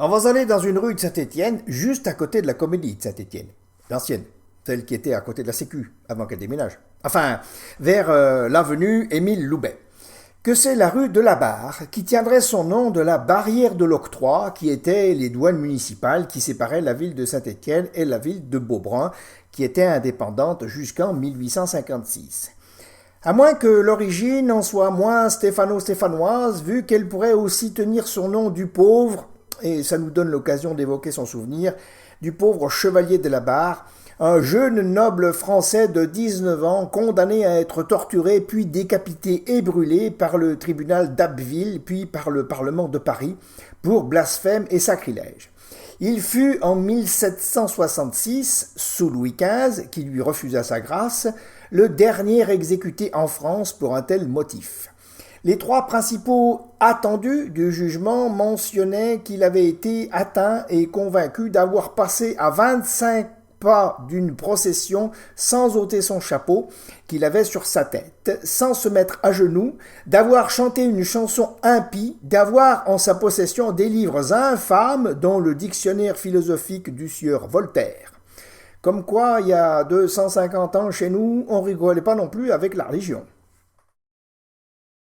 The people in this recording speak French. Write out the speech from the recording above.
On va aller dans une rue de Saint-Étienne, juste à côté de la Comédie de Saint-Étienne, l'ancienne, celle qui était à côté de la Sécu, avant qu'elle déménage. Enfin, vers l'avenue Émile Loubet. Que c'est la rue de la Barre, qui tiendrait son nom de la barrière de l'octroi, qui était les douanes municipales qui séparaient la ville de Saint-Étienne et la ville de Beaubrun, qui était indépendante jusqu'en 1856. À moins que l'origine en soit moins stéphano-stéphanoise, vu qu'elle pourrait aussi tenir son nom du pauvre, et ça nous donne l'occasion d'évoquer son souvenir, du pauvre chevalier de la Barre, un jeune noble français de 19 ans condamné à être torturé puis décapité et brûlé par le tribunal d'Abbeville puis par le Parlement de Paris pour blasphème et sacrilège. Il fut en 1766, sous Louis XV, qui lui refusa sa grâce, le dernier exécuté en France pour un tel motif. Les trois principaux attendus du jugement mentionnaient qu'il avait été atteint et convaincu d'avoir passé à 25 pas d'une procession sans ôter son chapeau qu'il avait sur sa tête, sans se mettre à genoux, d'avoir chanté une chanson impie, d'avoir en sa possession des livres infâmes dont le dictionnaire philosophique du sieur Voltaire. Comme quoi, il y a 250 ans chez nous, on rigolait pas non plus avec la religion.